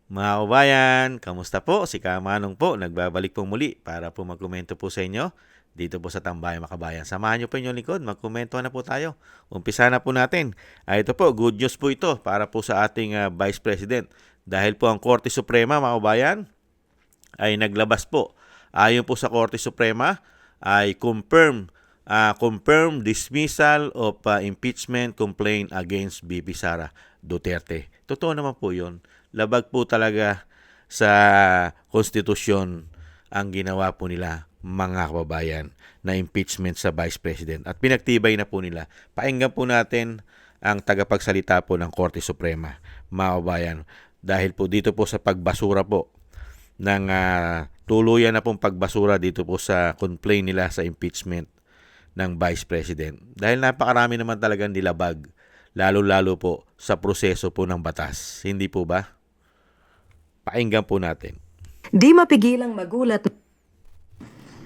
Mga kabayan, kamusta po? Si Kamanong po, nagbabalik po muli para po magkomento po sa inyo dito po sa Tambayan Makabayan. Samahan niyo po inyong likod, magkomento na po tayo. Umpisa na po natin. Ito po, good news po ito para po sa ating Vice President. Dahil po ang Korte Suprema, mga kabayan, ay naglabas po. Ayon po sa Korte Suprema, ay confirm dismissal of impeachment complaint against BP Sara Duterte. Totoo naman po yun. Labag po talaga sa konstitusyon ang ginawa po nila, mga kababayan, na impeachment sa Vice President. At pinagtibay na po nila. Painggan po natin ang tagapagsalita po ng Korte Suprema, mga kababayan. Dahil po dito po sa pagbasura po ng tuluyan na pong pagbasura dito po sa complaint nila sa impeachment ng Vice President. Dahil napakarami naman talagang nilabag, lalo-lalo po sa proseso po ng batas. Hindi po ba? Pakinggan po natin. Di mapigilang magulat.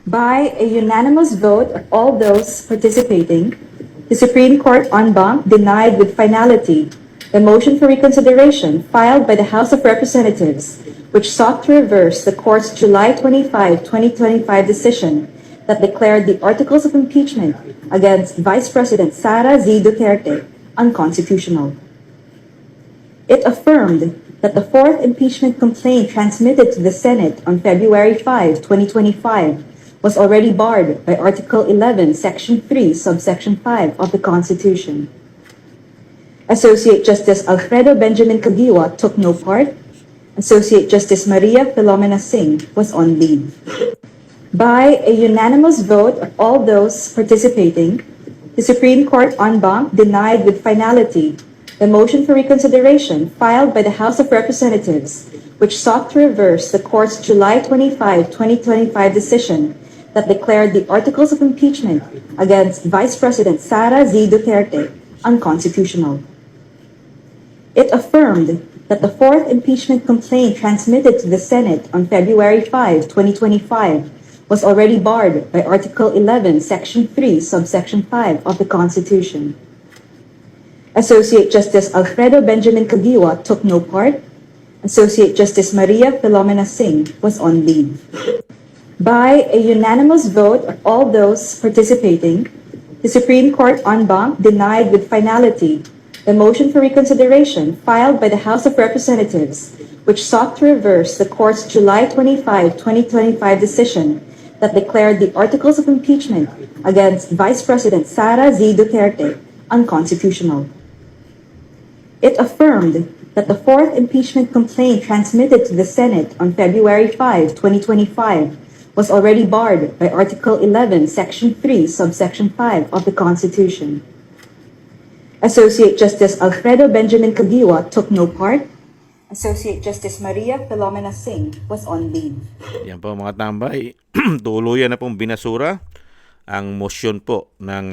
By a unanimous vote of all those participating, the Supreme Court en banc denied with finality the motion for reconsideration filed by the House of Representatives, which sought to reverse the court's July 25, 2025 decision that declared the articles of impeachment against Vice President Sara Z. Duterte unconstitutional. It affirmed that the fourth impeachment complaint transmitted to the Senate on February 5, 2025 was already barred by Article 11, Section 3, Subsection 5 of the Constitution. Associate Justice Alfredo Benjamin Caguioa took no part. Associate Justice Maria Filomena Singh was on leave. By a unanimous vote of all those participating, the Supreme Court en banc denied with finality the motion for reconsideration filed by the House of Representatives, which sought to reverse the court's July 25, 2025 decision that declared the articles of impeachment against Vice President Sara Z. Duterte unconstitutional. It affirmed that the fourth impeachment complaint transmitted to the Senate on February 5, 2025 was already barred by Article 11, Section 3, Subsection 5 of the Constitution. Associate Justice Alfredo Benjamin Caguioa took no part. Associate Justice Maria Filomena Singh was on leave. By a unanimous vote of all those participating, the Supreme Court en banc denied with finality the motion for reconsideration filed by the House of Representatives, which sought to reverse the court's July 25, 2025 decision that declared the articles of impeachment against Vice President Sara Z. Duterte unconstitutional. It affirmed that the fourth impeachment complaint transmitted to the Senate on February 5, 2025 was already barred by Article 11, Section 3, Subsection 5 of the Constitution. Associate Justice Alfredo Benjamin Caguioa took no part. Associate Justice Maria Filomena Singh was on leave. Yan po mga tambay, tuluyan na pong binasura ang motion po ng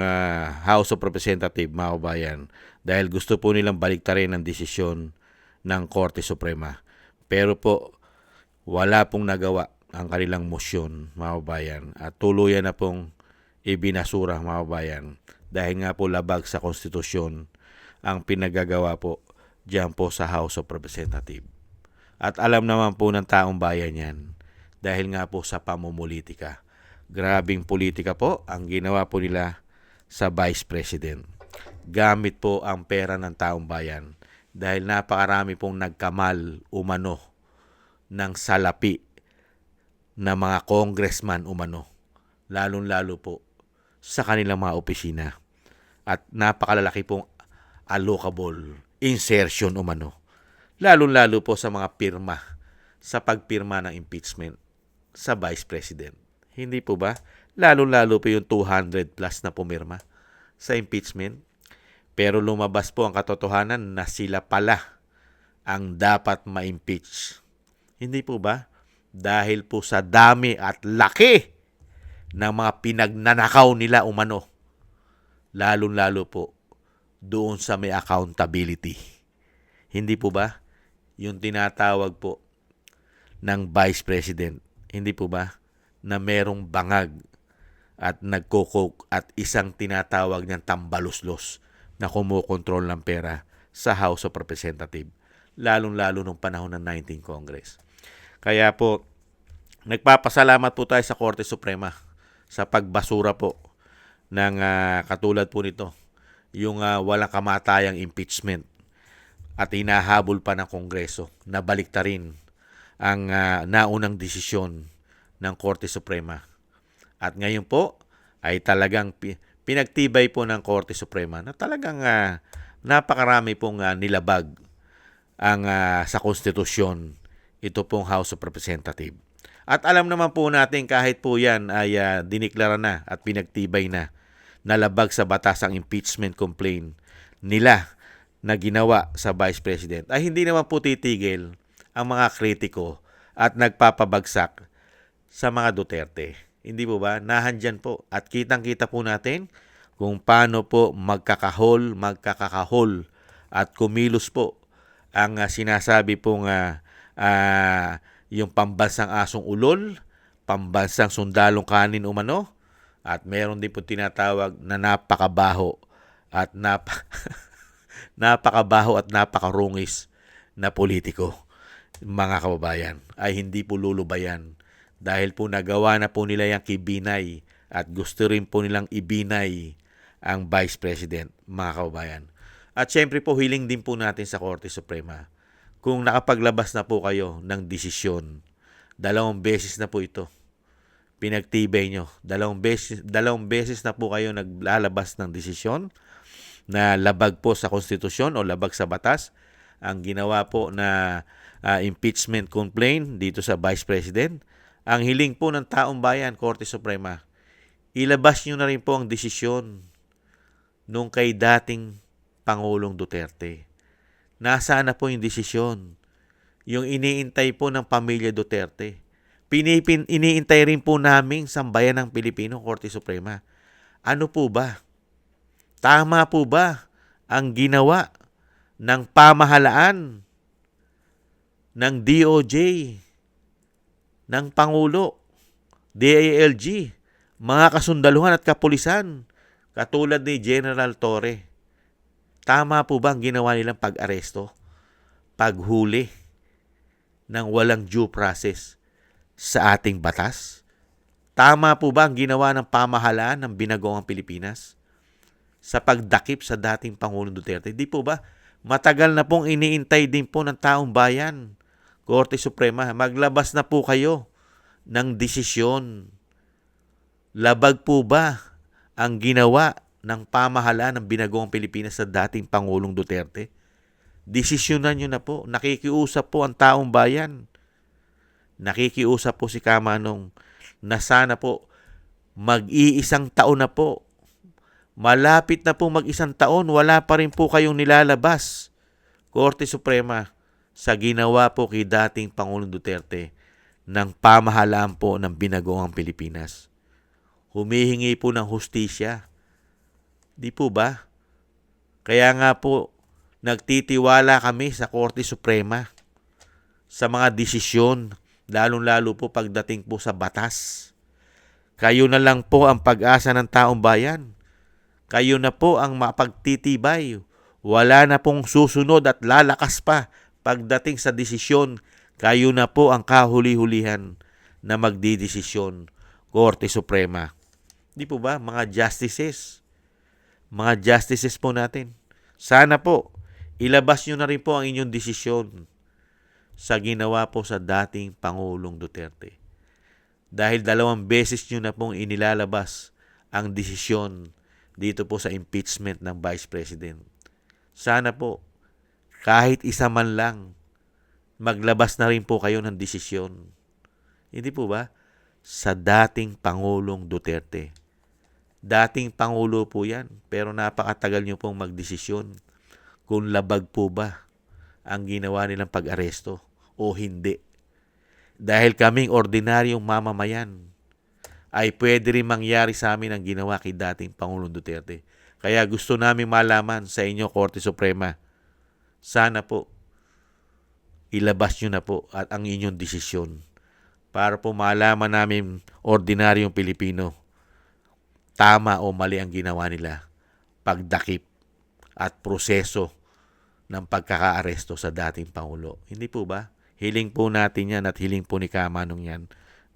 House of Representatives, mga kabayan, dahil gusto po nilang baliktarin ang desisyon ng Korte Suprema. Pero po, wala pong nagawa ang kanilang motion, mga kabayan, at tuluyan na pong ibinasura, mga kabayan, dahil nga po labag sa konstitusyon ang pinagagawa po diyan po sa House of Representatives. At alam naman po ng taong bayan yan, dahil nga po sa pamumulitika. Grabing politika po ang ginawa po nila sa Vice President. Gamit po ang pera ng taong bayan dahil napakarami pong nagkamal umano ng salapi na mga congressman umano, lalong-lalo po sa kanilang mga opisina, at napakalalaki pong allocable insertion umano, lalong-lalo po sa mga pirma, sa pagpirma ng impeachment sa Vice President. Hindi po ba? Lalo-lalo po yung 200 plus na pumirma sa impeachment. Pero lumabas po ang katotohanan na sila pala ang dapat ma-impeach. Hindi po ba? Dahil po sa dami at laki ng mga pinagnanakaw nila umano. Lalo-lalo po doon sa may accountability. Hindi po ba? Yung tinatawag po ng Vice President. Hindi po ba? Na merong bangag at nagkokok at isang tinatawag niyang tambaluslos na kumukontrol ng pera sa House of Representatives. lalong-lalo nung panahon ng 19th Congress. Kaya po, nagpapasalamat po tayo sa Korte Suprema sa pagbasura po ng katulad po nito, yung walang kamatayang impeachment at hinahabol pa ng Kongreso na baliktarin ang naunang desisyon ng Korte Suprema. At ngayon po ay talagang pinagtibay po ng Korte Suprema na talagang napakarami pong nilabag ang sa konstitusyon ito pong House of Representatives. At alam naman po natin kahit po yan ay diniklara na at pinagtibay na nalabag sa batas ang impeachment complaint nila na ginawa sa Vice President, ay hindi naman po titigil ang mga kritiko at nagpapabagsak sa mga Duterte. Hindi po ba? Nahandyan po. At kitang-kita po natin kung paano po magkakahol at kumilos po ang sinasabi pong yung pambansang asong ulol, pambansang sundalong kanin umano, at meron din po tinatawag na napakabaho at napakabaho at napakarungis na politiko. Mga kababayan, ay hindi po lulubayan dahil po nagawa na po nila yung kibinay at gusto rin po nilang ibinay ang Vice President, mga kababayan. At syempre po, hiling din po natin sa Korte Suprema, kung nakapaglabas na po kayo ng desisyon, 2 beses na po ito, pinagtibay nyo, 2 beses na po kayo naglalabas ng desisyon na labag po sa konstitusyon o labag sa batas, ang ginawa po na impeachment complaint dito sa Vice President. Ang hiling po ng taong bayan, Korte Suprema, ilabas nyo na rin po ang desisyon nung kay dating Pangulong Duterte. Nasaan na po yung desisyon? Yung iniintay po ng pamilya Duterte. Iniintay rin po namin sambayan ng Pilipino, Korte Suprema. Ano po ba? Tama po ba ang ginawa ng pamahalaan ng DOJ, ng Pangulo, DILG, mga kasundaluhan at kapulisan, katulad ni General Torre? Tama po ba ang ginawa nilang pag-aresto, paghuli ng walang due process sa ating batas? Tama po ba ang ginawa ng pamahalaan ng binagoong Pilipinas sa pagdakip sa dating Pangulong Duterte? Di po ba? Matagal na pong iniintay din po ng taong bayan, Korte Suprema. Maglabas na po kayo ng desisyon. Labag po ba ang ginawa ng pamahalaan ng binagoong Pilipinas sa dating Pangulong Duterte? Desisyonan nyo na po. Nakikiusap po ang taong bayan. Nakikiusap po si Kamanong na sana po mag-iisang taon na po. Malapit na po mag-1 taon, wala pa rin po kayong nilalabas, Korte Suprema, sa ginawa po kay dating Pangulong Duterte ng pamahalaan po ng binagoong Pilipinas. Humihingi po ng hustisya. Di po ba? Kaya nga po, nagtitiwala kami sa Korte Suprema sa mga desisyon, lalong-lalo po pagdating po sa batas. Kayo na lang po ang pag-asa ng taong bayan. Kayo na po ang mapagtitibay. Wala na pong susunod at lalakas pa pagdating sa desisyon. Kayo na po ang kahuli-hulihan na magdidesisyon, Korte Suprema. Di po ba, mga justices? Mga justices po natin. Sana po, ilabas nyo na rin po ang inyong desisyon sa ginawa po sa dating Pangulong Duterte. Dahil 2 beses nyo na pong inilalabas ang desisyon dito po sa impeachment ng Vice President. Sana po, kahit isa man lang, maglabas na rin po kayo ng desisyon. Hindi po ba? Sa dating Pangulong Duterte. Dating Pangulo po yan, pero napakatagal nyo pong magdesisyon kung labag po ba ang ginawa nilang pag-aresto o hindi. Dahil kaming ordinaryong mamamayan, ay pwede rin mangyari sa amin ang ginawa kay dating Pangulong Duterte. Kaya gusto namin malaman sa inyo, Korte Suprema, sana po, ilabas nyo na po at ang inyong desisyon para po malaman namin, ordinaryong Pilipino, tama o mali ang ginawa nila, pagdakip at proseso ng pagkakaaresto sa dating Pangulo. Hindi po ba? Hiling po natin yan at hiling po ni Kamanong yan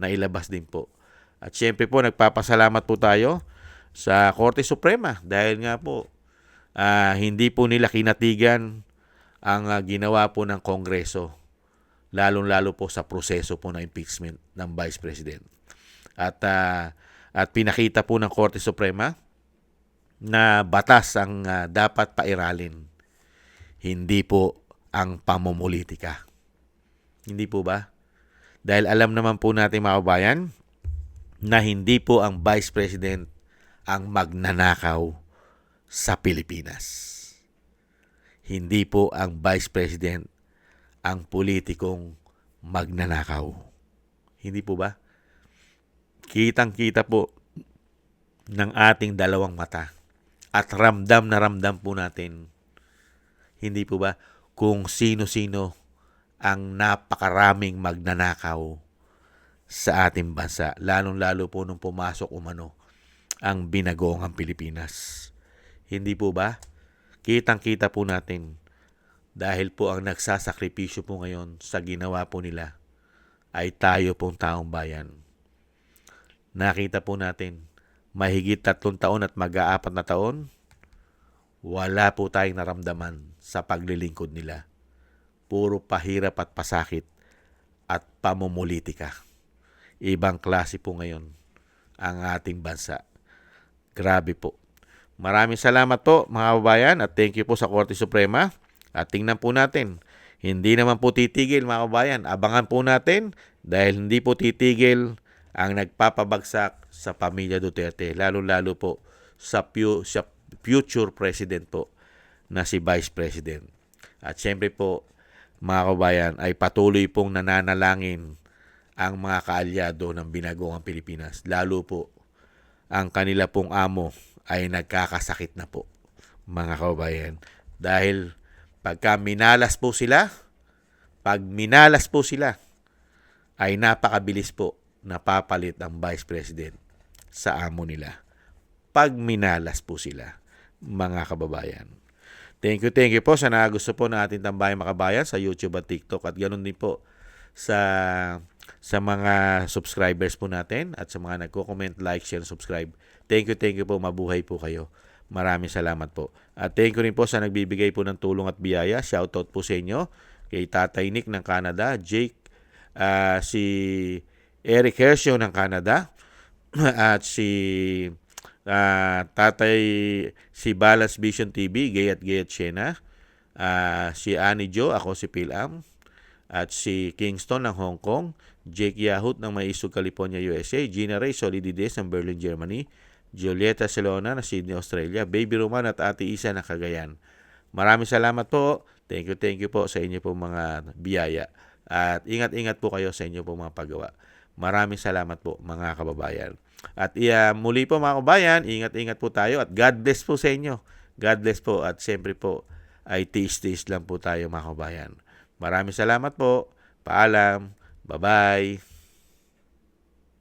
na ilabas din po. At syempre po, nagpapasalamat po tayo sa Korte Suprema dahil nga po hindi po nila kinatigan ang ginawa po ng Kongreso, lalong-lalo po sa proseso po ng impeachment ng Vice President. At pinakita po ng Korte Suprema na batas ang dapat pairalin, hindi po ang pamumulitika. Hindi po ba? Dahil alam naman po natin mga kabayan na hindi po ang Vice President ang magnanakaw sa Pilipinas. Hindi po ang Vice President ang politikong magnanakaw. Hindi po ba? Kitang-kita po ng ating dalawang mata at ramdam na ramdam po natin, hindi po ba, kung sino-sino ang napakaraming magnanakaw sa ating bansa, lalong-lalo po nung pumasok umano ang binagoong Pilipinas. Hindi po ba? Kitang-kita po natin dahil po ang nagsasakripisyo po ngayon sa ginawa po nila ay tayo pong taong bayan. Nakita po natin, mahigit 3 taon at mag-4 na taon, wala po tayong naramdaman sa paglilingkod nila. Puro pahirap at pasakit at pamumulitika. Ibang klase po ngayon ang ating bansa. Grabe po. Maraming salamat po mga kababayan at thank you po sa Korte Suprema. At tingnan po natin, hindi naman po titigil mga kababayan. Abangan po natin dahil hindi po titigil ang nagpapabagsak sa pamilya Duterte, lalo-lalo po sa future president po na si Vice President. At syempre po, mga kababayan, ay patuloy pong nananalangin ang mga kaalyado ng binagoong Pilipinas. Lalo po, ang kanila pong amo ay nagkakasakit na po, mga kababayan. Dahil pag minalas po sila, ay napakabilis po napapalit ang Vice President sa amo nila. Pag minalas po sila, mga kababayan. Thank you po sa nagusto po ng ating tambayang makabayan sa YouTube at TikTok at ganoon din po sa mga subscribers po natin at sa mga nagko-comment, like, share, subscribe. Thank you po. Mabuhay po kayo. Maraming salamat po. At thank you rin po sa nagbibigay po ng tulong at biyaya. Shoutout po sa inyo kay Tatay Nick ng Canada, Jake, si Eric Hershio ng Canada, at si si Balance Vision TV, Gayat Shena, si Annie Jo, ako si Pilam, at si Kingston ng Hong Kong, Jake Yahut ng Maisog, California, USA, Gina Ray Solidides ng Berlin, Germany, Julieta Celona ng Sydney, Australia, Baby Roman at Ate Isa ng Cagayan. Maraming salamat po. Thank you po sa inyo po mga biyaya. At ingat-ingat po kayo sa inyo po mga paggawa. Maraming salamat po mga kababayan. At muli po mga kababayan, ingat-ingat po tayo at God bless po sa inyo. God bless po at siyempre po ay tiis-tiis lang po tayo mga kababayan. Maraming salamat po. Paalam. Bye-bye.